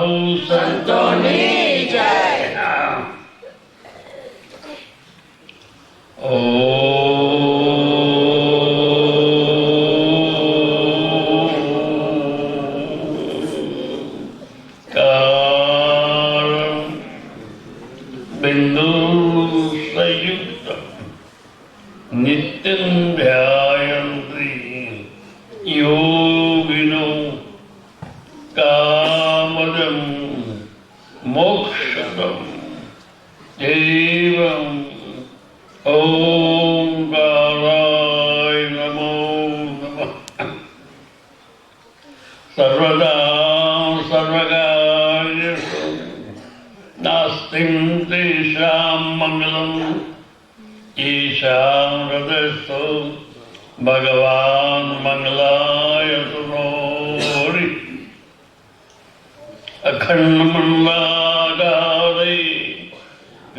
સાહુ સંતોની જય. બિંદુ સંયુક્ત નિત્યં ધ્યાયંતી યોગિનો કામદમ મોક્ષદમ એવં ઓંકારાય નમો નમઃ. સર્વદા સર્વકાર્યેષુ નાસ્તિં તેષાં મંગલં ઈશાન હૃદયસ્થો ભગવાન મંગલાય સુનોરિ. અખંડ મંગલાકારે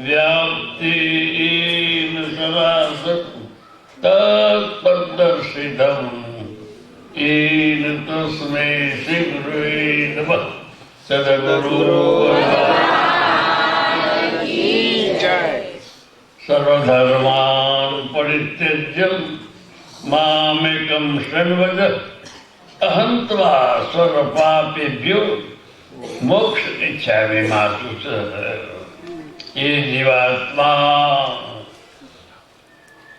વ્યાપ્તિન સદા સત તત્પદર્શિતમ એન તસ્મૈ શ્રી ગુરુવે નમઃ. સદગુરુ સર્વધર્માન પરિત્યજ્ય મામેકં શરણવ્રજ અહં ત્વા સર્વપાપેભ્યો મોક્ષ ઇચ્છામિ મા શુચ. એ જીવાત્મા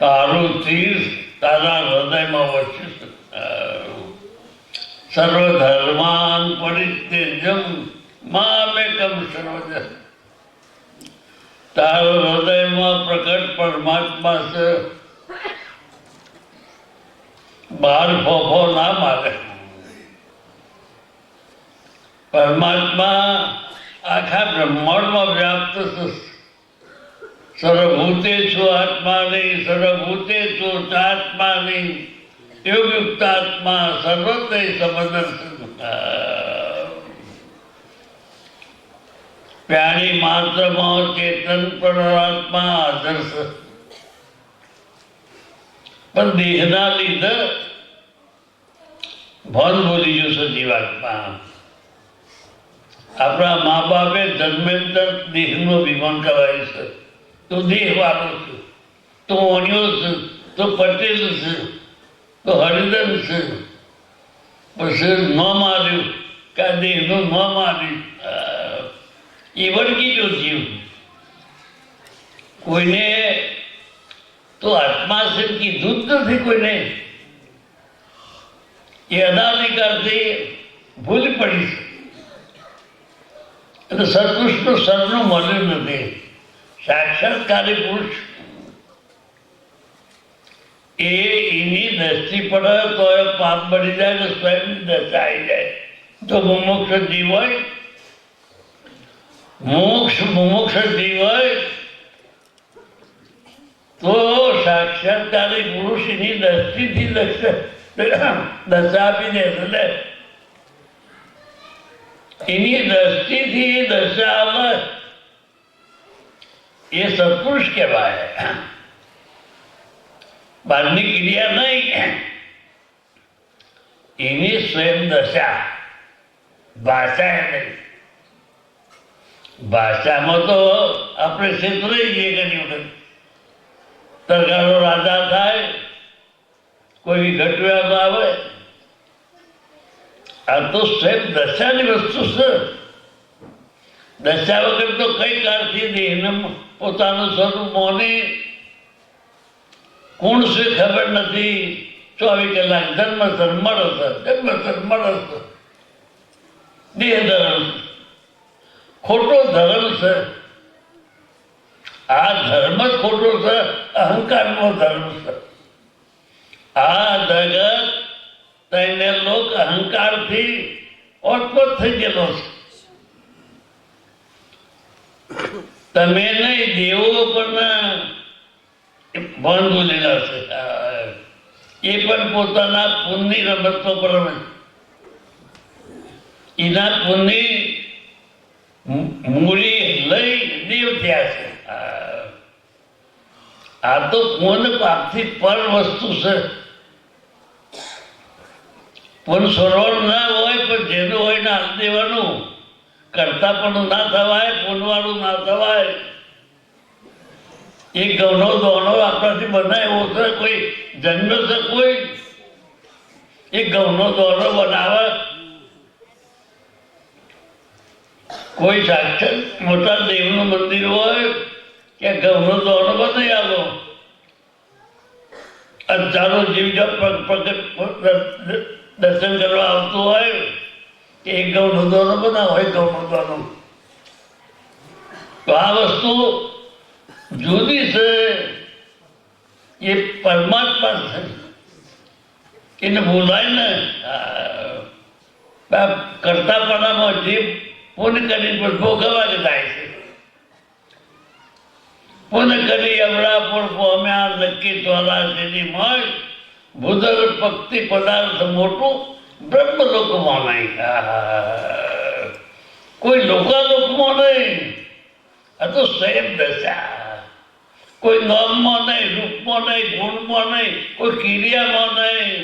તારું તીર્થ તારા હૃદયમાં વચ્ચે. સર્વધર્માન પરિત્યજ્ય મામેકં શરણવ્રજ. તારા હૃદયમાં પ્રકટ પરમાત્મા છે. બહાર ફોફો ના મારે. પરમાત્મા આખા બ્રહ્માંડમાં વ્યાપ્ત છે. સર્વભૂતેષુ આત્માની સર્વભૂતેષુ ચાત્માની યોગયુક્ત આત્મા સર્વત્ર સંબંધન. પ્રાણી માત્રમાં ચેતન પરમાત્મા હાજર છે. પણ દેહના લીધે ભાન ભૂલી જશે જીવાત્મા. આપણા મા બાપે જન્મેન્તર દેહનું અભિમાન કરાય છે. તો દેહ વાળો છે, તો ઓણિયો છે, તો પટેલ છે, તો હરિજન છે. પછી ન માર્યું કે દેહનું ન માર્યું એ વળગી ગયો જીવ. કોઈને તો આત્મા છે કીધું જ નથી કોઈને. એ અનાધિકારથી ભૂલી પડી છે. અને સત્પુરુષનું સરનું મળ્યું નથી. સાક્ષાત્કારી પુરુષ એની દ્રષ્ટિ પડે તો એ પાપ બળી જાય ને સ્વયં દશા આવી જાય. જો મુમુક્ષ જીવ હોય, મુમુક્ષ જીવ હોય તો સાક્ષાત્કારી પુરુષ એની દ્રષ્ટિથી દશા આપી દે. એટલે એની દ્રષ્ટિથી દશા આવે એ સત્પુરુષ કહેવાય. બહારની ક્રિયા નહીં, એની સ્વયં દશા. ભાષા નહીં. ભાષામાં તો આપણે ક્ષેત્રઈ જઈએ ઘણી વખત. તરગાળો રાજા થાય, કોઈ ઘટવ્યા આવે. આ તો સ્વયં દશાની વસ્તુ છે. દશા વગર તો કઈ કાળથી દેહને પોતાનું સ્વરૂપ મોની કોણ છે ખબર નથી. 24 કલાક જન્મસર મળે છે, જન્મસર મળે છે. દેહ ધર્મ ખોટો ધર્મ છે. આ ધર્મ જ ખોટો છે. અહંકારનો ધર્મ છે. આ જગત તેને લોક અહંકારથી ઓતપ્રોત થઈ ગયેલો છે. તમે નહીં દેવો પણ ભાન ભૂલેલા છે. એ પણ પોતાના પુણ્યની રમતો પર એના પુણ્ય મૂડી લઈ દેવ થયા છે. આ તો પૂર્ણ પાપથી પર વસ્તુ છે. પણ સરોવર ના હોય પણ જેનું હોય ને હાથ દેવાનું. કરતા પણ ના થવાય, પૂનવાળું ના થવાય. એ ઘઉંનો દોણો આપણાથી બનાય એવો છે કોઈ જન્મ્યો છે કોઈ? એ ઘઉંનો દોણો બનાવે કોઈ? સાક્ષાત મોટા દેવનું મંદિર હોય કે ઘઉંનો દોણો બનાવી આવો, હજારો જીવ દર્શન કરવા આવતું હોય કે એક ઘઉંનો દોણો બનાવો હોય. ઘઉંનો દોણો તો આ વસ્તુ જુદી છે, એ પરમાત્મા છે, એને બોલાય ને. કરતાપણામાં જે પુણ્ય કરીને ભોગવવા જ થાય છે. પુણ્ય કરી અવળા પર પોમ્યા નક્કી ચોલા જેની મળ ભૂદર ભક્તિ પદાર્થ મોટું બ્રહ્મલોક માનાય. કોઈ લોકાલોકમાં નહીં, આ તો સ્વયં દશા. કોઈ નામમાં નહીં, રૂપમાં નહીં, ગુણમાં નહીં, કોઈ ક્રિયામાં નહીં.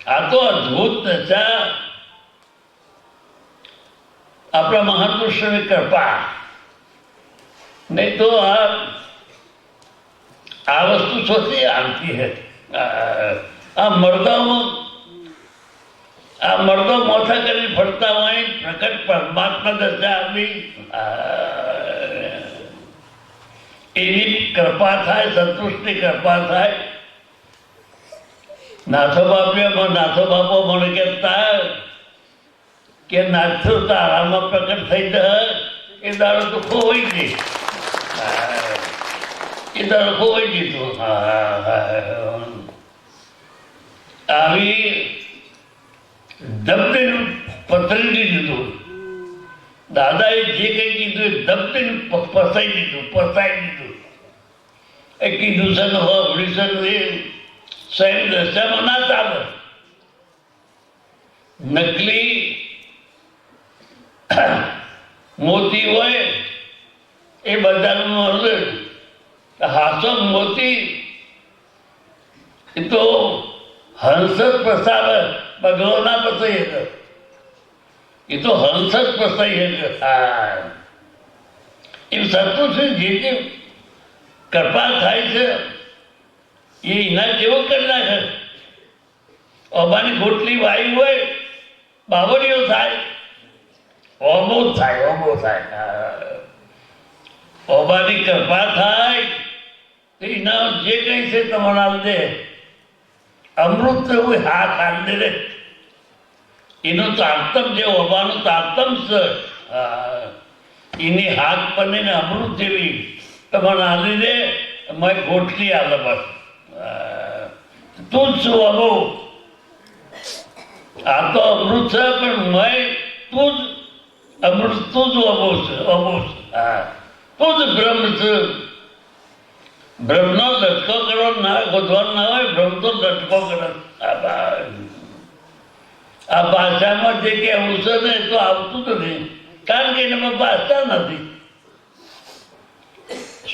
આ તો અદભુત દશા આપણા મહાપુરુષોની કૃપા. નહીં તો આ વસ્તુ છોથી આવતી હે. આ મર્દો મોથા કરીને ફરતા હોય, પ્રકટ પરમાત્મા દશા આપી. એની કૃપા થાય, સંતુષ્ટિ કૃપા થાય. નાથો બાપો મને કહેતા કે નાથો તારામાં પ્રકટ થઈ જાય એ દાડો તો ખોવાઈ ગઈ, એ દાડો ખોવાઈ દીધું. આવી ધબધીનું પથરી દીધું. દાદાએ જે કંઈ કીધું એ ધબધીનું પસાઈ દીધું. એ કીધું છે ને હોભળી છે એ સ્વયં દશામાં ના ચાલે. નકલી મોતી હોય એ બજારમાં હશે, હાસો મોતી એ તો હંસ જ પ્રસાવે, બગલો ના પસાઈ શકે. એ તો હંસ જ પસાઈ શકે. એ સતું છે, જે કૃપા થાય છે એ એના જેવો કરી નાખે. ઓબાની ગોટલી વાયુ હોય, બાવરીઓ થાય, ઓબો થાય. ઓબાની કૃપા થાય તો એના જે કંઈ છે તમારા દે અમૃત એવું હાથ હાથ દે. એનું તારતમ જે ઓબાનું તારતમ છે એની હાથ બનીને અમૃત જેવી તમારે આલી દે. મારી ગોટલી આલે બસ. તું જ છું અમો. આ તો અમૃત છે પણ મેં તું જ અમૃત, તું જ અમો છે. તું જ બ્રહ્મ છે. બ્રહ્મનો લટકો કરો ના ગોધવાનો ના હોય, બ્રહ્મ તો લટકો કરે. આ ભાષામાં જે કહેવું છે ને તો આવતું નથી, કારણ કે એનામાં ભાષા નથી.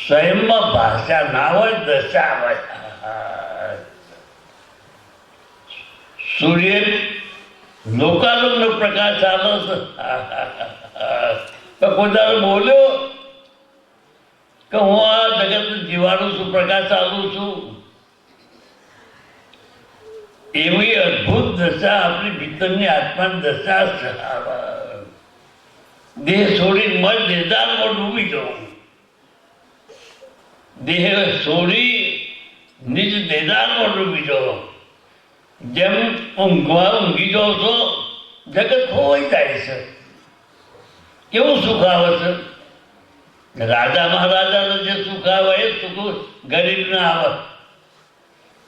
સ્વયંમાં ભાષા ના હોય, દશા હોય. સૂર્ય લોકાલોકનો પ્રકાશ ચાલે છે. તો કોઈ દાડો બોલ્યો કે હું આ જગત જીવાણું છું, પ્રકાશ ચાલુ છું? એવી અદભુત દશા આપણી ભીતરની આત્માની દશા છે. દેહ છોડીને મન નિર્ધારમાં ડૂબી જવું. દેહ છોડી નિજ નિર્ધારમાં ડૂબી જવો. જેમ ઊંઘી જાઓ છો, જગત ખોવાઈ જાય છે. કેવું સુખ આવે છે? રાજા મહારાજાને જે સુખ આવે એ સુખ ગરીબને આવે.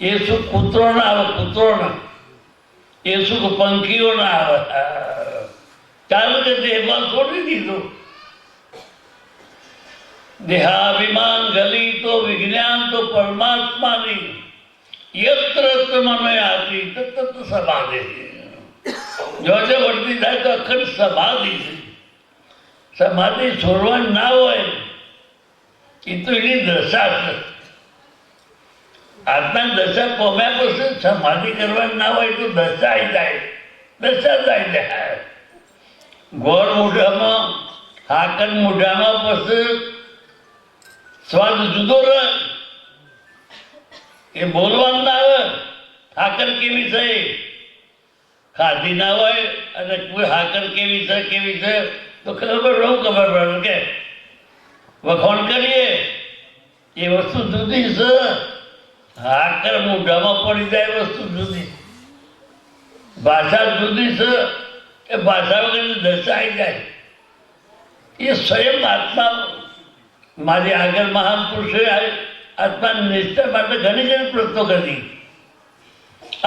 એ સુખ કૂતરોને આવે, કૂતરોને. એ સુખ પંખીઓને આવે. કારણ કે દેહમાં છોડી દીધું. દેહાભિમાન ગલી તો વિજ્ઞાન તો પરમાત્માની યત્ર મને આતી તત્ત સમાધિ. જો વળતી થાય તો અખંડ સમાધિ છે. સમાધિ છોડવાની ના હોય એ તો એની દશા છે. આત્મા દશા પામ્યા પછી સમાધિ કરવાની ના હોય તો દશા જાય. ગોળ મોઢામાં હાકર મોઢામાં પછી સ્વાદ જુદો રહે. એ બોલવાનું ના આવે હાકર કેવી છે ખાધી ના હોય અને કોઈ હાકર કેવી છે તો ખબર પડે કે વખોણ કરીએ એ વસ્તુ જુદી છે. હાકર મોઢામાં પડી જાય વસ્તુ જુદી, ભાષા જુદી છે. એ ભાષા વગરની દશા આવી જાય. એ સ્વયં આત્મા મારી આગળ મહાન પુરુષોએ આત્માની નિષ્ઠા માટે ઘણી પ્રયત્નો કરી.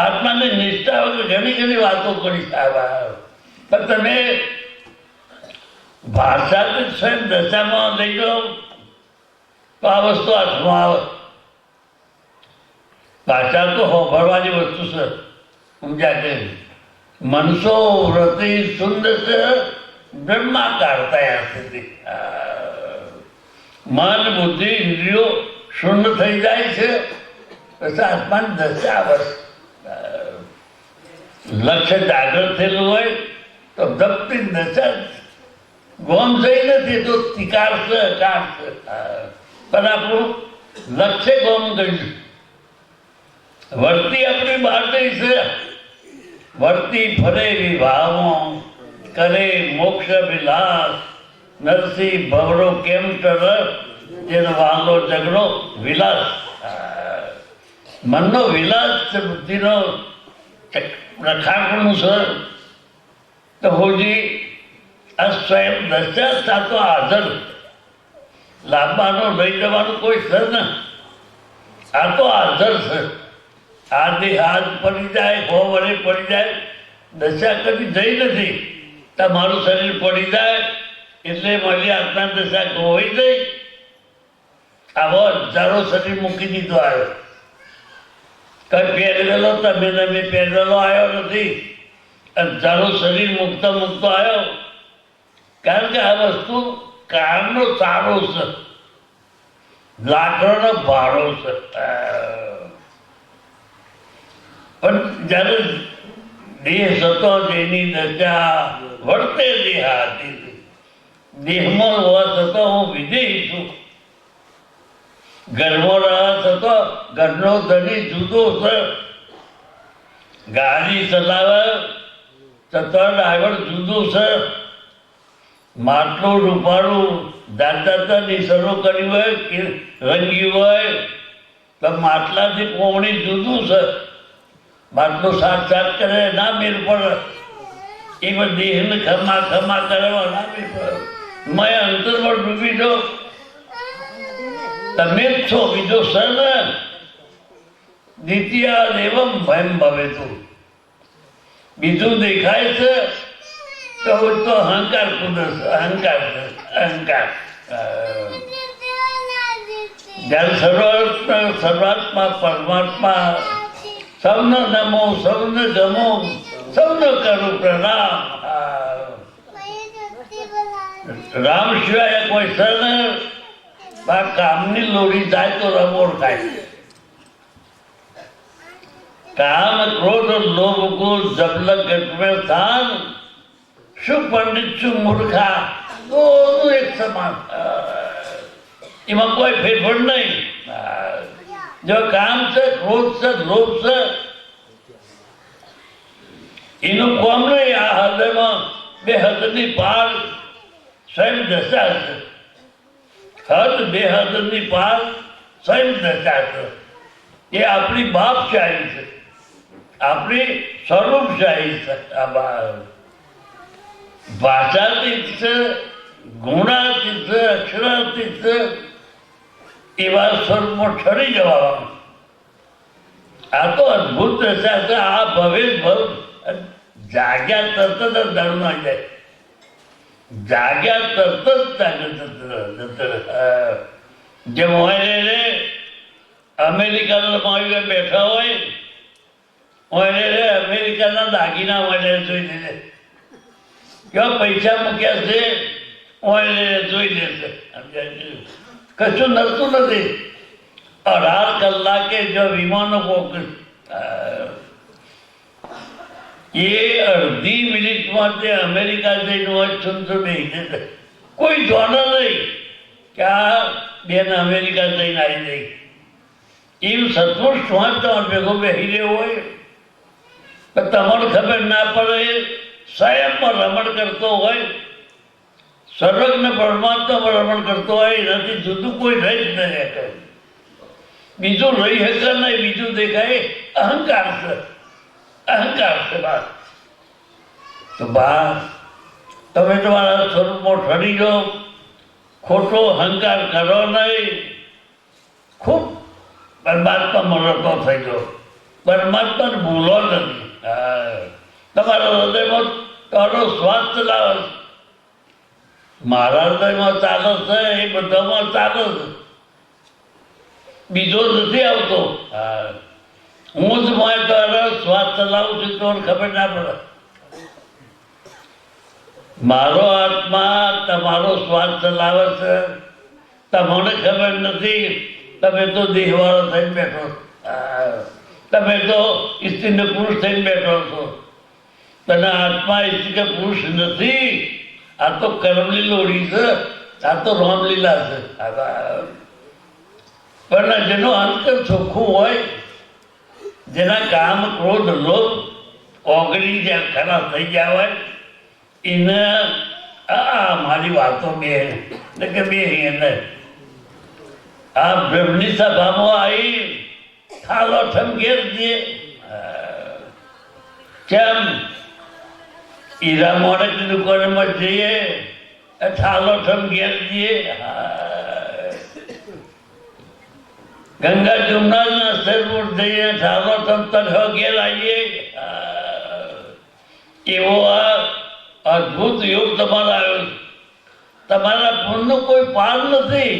આત્માની નિષ્ઠા વગર ઘણી વાતો કરી. પણ તમે ભાષાથી સ્વયં દશામાં લઈ લો તો આ વસ્તુ હાથમાં આવે. ભાષા તો હોભળવાની વસ્તુ છે. સમજ્યા કે મનસો વ્રતિ સુંદર છે બ્રહ્માકાર થયા સુધી મન બુદ્ધિ ઇન્દ્રિયો શૂન્ય થઈ જાય છે. પછી આત્માની દશા આવે. લક્ષ્ય જાગૃત થયેલું હોય તો ભક્તિ દશા ગોમ થઈ નથી તો તિકાર છે અકાર છે. પણ આપણું લક્ષ્ય ગોમ ગયું. વર્તી આપણી બહાર ગઈ છે. વર્તી ફરે વિભાવો કરે મોક્ષ વિલાસ નરસિંહ ભવરો કેમ તરફ જેનો વાંધો ઝઘડો વિલાસ. મનનો વિલાસ છે, બુદ્ધિનો રખાણપણું છે. તો હોજી આ સ્વયં દશા સાતો હાજર લાંબાનો લઈ જવાનું કોઈ છે ને. આ તો હાજર છે. હાથે હાથ પડી જાય, હો વડે પડી જાય. દશા કદી જઈ નથી. તમારું શરીર પડી જાય એટલે મારી આત્મા દશા ખોવાઈ ગઈ. આવો હજારો શરીર મૂકી દીધો આવ્યો. કઈ પહેરેલો તમે પહેરેલો આવ્યો નથી. હજારો શરીર મૂકતો આવ્યો. કારણ કે આ વસ્તુ કાળનો સારો છે, લાકડાનો ભાડો છે. પણ જ્યારે દેહ થતો જેની દશા વર્તે દેહાતી. દેહમાં હોવા થતો હું વિદેહી છું. ઘરમાં રહ્યા થતો ઘરનો ધણી જુદો છે. ગાડી ચલાવે છતાં ડ્રાઈવર જુદો છે. માટલું રૂપાળું જાતા નિસરો કર્યું હોય કે રંગ્યું હોય તો માટલાથી પોવણી જુદું છે. માટલો સાત કરે ના મેળ પડે. એ પણ દેહને ખમા કરવા ના મેળ પડે. મેં અંતરમાં ડૂબી દો. તમે જ છો, બીજો સર ને. દ્વિતીય દેવમ ભયમ ભવે તું. બીજું દેખાય છે તો અહંકાર કુદરત. અહંકાર જ્યારે શરૂઆતમાં પરમાત્મા સૌને નમો સૌને ગમો સૌને કરું પ્રણામ. રામ સિવાય કોઈ સર ને કામની લોડી જાય તો રમોડ ખાય. કામ ક્રોધ લોભ को जब लग में स्थान શું પંડિત શું મૂર્ખા દોનું એક સમાન. એમાં કોઈ ફેરફાર નહીં. જો કામ છે, ક્રોધ છે, લોભ છે, એનું કોમ નહીં. આ હૃદયમાં બે હદની પાર સ્વયં દશા છે. હદ બે હદની પાર સ્વયં દશા છે. એ આપણી બાપશાહી છે, આપણી સ્વરૂપશાહી છે. આ ભાષાતીત છે, ગુણાતીત છે, અક્ષરાતીત છે. એવા સ્વરૂપમાં ઠરી જવાનું. આ તો અદભુત દશા છે. આ ભવે ભવ જાગ્યા તરત જ ધર્મ આવી જાય. જાગ્યા તરત જ જે મોહરે અમેરિકામાં બેઠા હોય, મોહરે અમેરિકાના દાગીના માટે જોઈ લેશે. કેવા પૈસા મૂક્યા છે મોહરે જોઈ લેશે. કશું નડતું નથી. 18 કલાકે જો વિમાનો એ અડધી મિનિટમાં તે અમેરિકા જઈને હોય સુનતો નહીં, કોઈ જોડે નહીં કે આ બેન અમેરિકા જઈને આવી જાય. એવું સત્પુરુષ હોય તમારે ભેગો બેસી રહ્યો હોય પણ તમારે ખબર ના પડે, સ્વયંમાં રમણ કરતો હોય, સર્વજ્ઞ પરમાત્મા રમણ કરતો હોય, એનાથી જુદું કોઈ રહી જ નહીં શકે. બીજું રહી શકે નહીં, બીજું દેખાય અહંકાર છે, અહંકાર છે. બા તો બા તમે તમારા સ્વરૂપમાં ઠરી જાઓ, ખોટો અહંકાર કરો નહીં, ખૂબ પરમાત્મામાં રતો થઈ જાઓ, પરમાત્માને ભૂલો નથી. તમારા હૃદયમાં તારો શ્વાસ ચલાવે, મારા હૃદયમાં ચાલે છે એ બધામાં ચાલે છે, બીજો નથી આવતો. હું જ મારે તારા શ્વાસ ચલાવું છું તો ખબર ના પડે. મારો આત્મા તમારો શ્વાસ ચલાવે છે, તમને ખબર નથી. તમે તો દેહવાળો થઈને બેઠો, તમે તો સ્ત્રી ને પુરુષ થઈને બેઠો છો. તને આત્મા સ્ત્રી કે પુરુષ નથી, આ તો કર્મલી લોડી છે, આ તો રામલીલા છે. પણ જેનો અંતર ચોખ્ખું હોય, જેના કામ ક્રોધ લોભ ઓગળી જ્યાં ખરાબ થઈ ગયા હોય, એને મારી વાતો બે કે બે એને આ બ્રહ્મની સભામાં આવી થાલો ઠમકેર દે. કેમ હીરા મોડકની દુકાનમાં જઈએ, થાલો ઠમકેર દઈએ. ગંગા જમનાના સરપુર જઈએ, થાલો ઠમતર ઘેર આવીએ. એવો આ અદભુત યોગ તમારો આવ્યો. તમારા પૂર્ણનો કોઈ પાર નથી.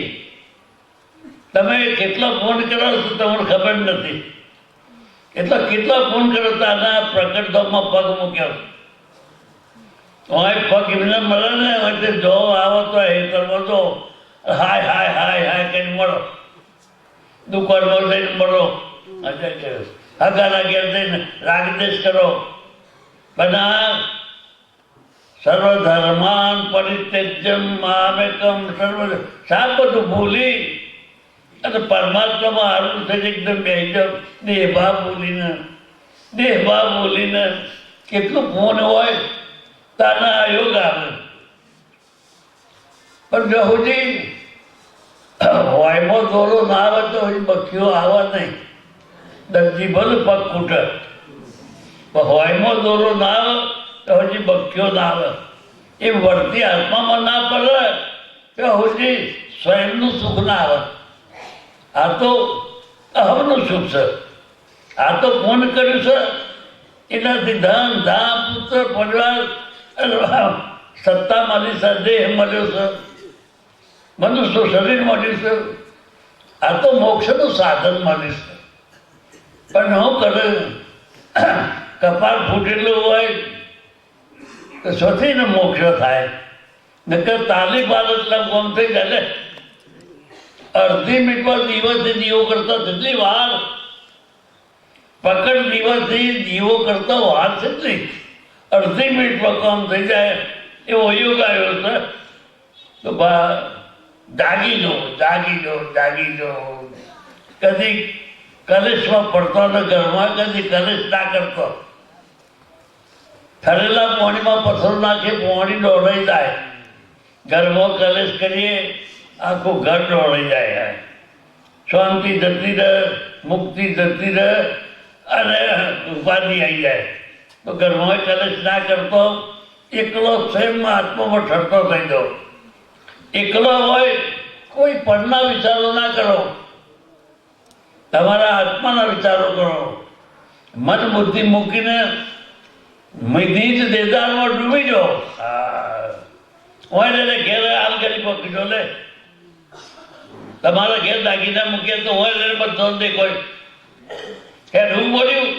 તમે કેટલા ફોન કરો છો તમને ખબર નથી. કેટલા ફોન કરો તાના પ્રકટધામમાં પગ મૂક્યો હોય, પગ એમને મળે ને વચ્ચે જો આવો તો હેતરમાં જો હાય હાય હાય હાય કઈ મળો, દુકાનમાં જઈને મળો, હગાના ઘેર જઈને રાગદેશ કરો. પણ સર્વધર્માન પરિત્યજ્યમ મામેકમ સર્વ સા બધું ભૂલી અને પરમાત્મામાં હારું થઈ એકદમ બેસી જાવ. દેહભાવ બોલીને કેટલું ફોન હોય તાના યોગ આવે. પણ જો સુધી હોયમાં દોરો ના આવે તો હજી બખીઓ આવે નહીં. દર્દી ભલે પગ ખૂટે પણ હોયમાં દોરો ના આવે તો હજી બખ્યો ના આવે. એ વર્તી આત્મામાં ના પડે તો હજી સ્વયંનું સુખ ના આવે. આ તો અહમનું સુખ છે. આ તો ફોન કર્યું છે એનાથી ધન ધામ પુત્ર પરિવાર સત્તા મળી છે, દેહ મળ્યો છે, મનુષ્ય શરીર મળ્યું છે. આ તો મોક્ષનું સાધન મળ્યું છે. પણ હું કરે કપાળ ફૂટેલું હોય તો સ્વથી ને મોક્ષ થાય. નકર તાલી બાલતલા કોમ થઈ જાય. અડધી મિનિટમાં દિવસથી દીવો કરતા જેટલી વાર પકડ દિવસથી દીવો કરતા વાર છે, અડધી મિનિટમાં કામ થઈ જાય એવો યોગ આવ્યો છે. તો જાગી જો. કદી કલેશમાં પડતો ને ઘરમાં, કદી કલેશ ના કરતો. ઠરેલા પાણીમાં પથ્થર નાખે, પાણી દોડાઈ જાય. ઘરમાં કલેશ કરીએ, આખું ઘર દોડાઈ જાય. શાંતિ જતી રહે, મુક્તિ જતી રહે અને ઉપાધિ આવી જાય. તો ઘરમાં કલેશ ના કરતો, એકલો સ્વયંમાં આત્મામાં ઠરતો થઈ જાઓ. એકલો હોય કોઈ પરના વિચારો ના કરો, તમારા આત્માના વિચારો કરો. મન બુદ્ધિ મૂકીને નિજ દેદારમાં ડૂબી જાઓ. હોય ને ઘેર હાલ કરી પકડી જો લે. તમારા ઘેર દાગીના મૂકીએ તો હોય ને બધો દેખાય. ઘેર હું બોલ્યું,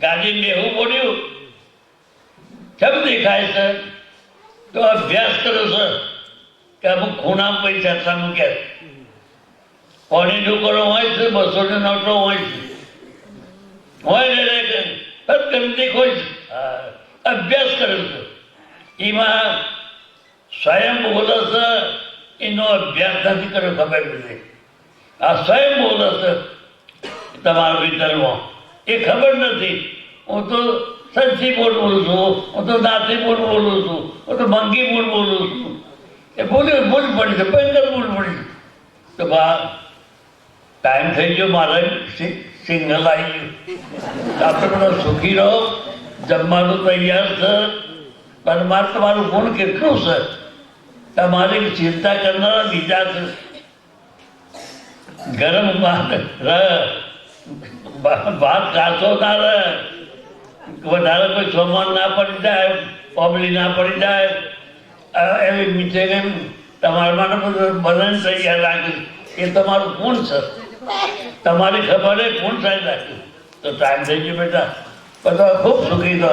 ગાડી બેહું બોલ્યું, કેમ દેખાય છે? તો અભ્યાસ કર્યો છે કે અમુક ખૂણામાં પૈસા એટલા મૂક્યા. પાણી ડુકરો હોય છે, 200 નોટો હોય છે, હોય ને ગમતી કોઈ અભ્યાસ કર્યો છે એમાં સ્વયં બોલે છે એનો અભ્યાસ નથી કર્યો, ખબર નથી. આ સ્વયં બોલે છે તમારા વિતરમાં એ ખબર નથી. હું તો સંચી બોલ બોલું છું, હું તો દાંતી બોલ બોલું છું, હું તો મંગી બોલ બોલું છું. એ ભૂલ પડી છે, ભયંકર ભૂલ પડી છે. તો બા ટાઈમ થઈ ગયો, મારે સિગ્નલ આવી ગયું. આપણે બધા સુખી રહો, જમવાનું તૈયાર છે. પણ મારે તમારું ગુણ કેટલું છે, તમારી ચિંતા કરનારા બીજા છે. ગરમ ભાત કાચો ના રહે, વધારે કોઈ સોમાન ના પડી જાય, પોબલી ના પડી જાય, એવી મીઠે કેમ તમારા માટે બધું બધાને તૈયાર રાખ્યું. એ તમારું ગુણ છે, તમારી ખબર એ ગુણ સાહેબ રાખ્યું. તો ટાઈમ થઈ ગયો બેટા, બધા ખૂબ સુખી થો.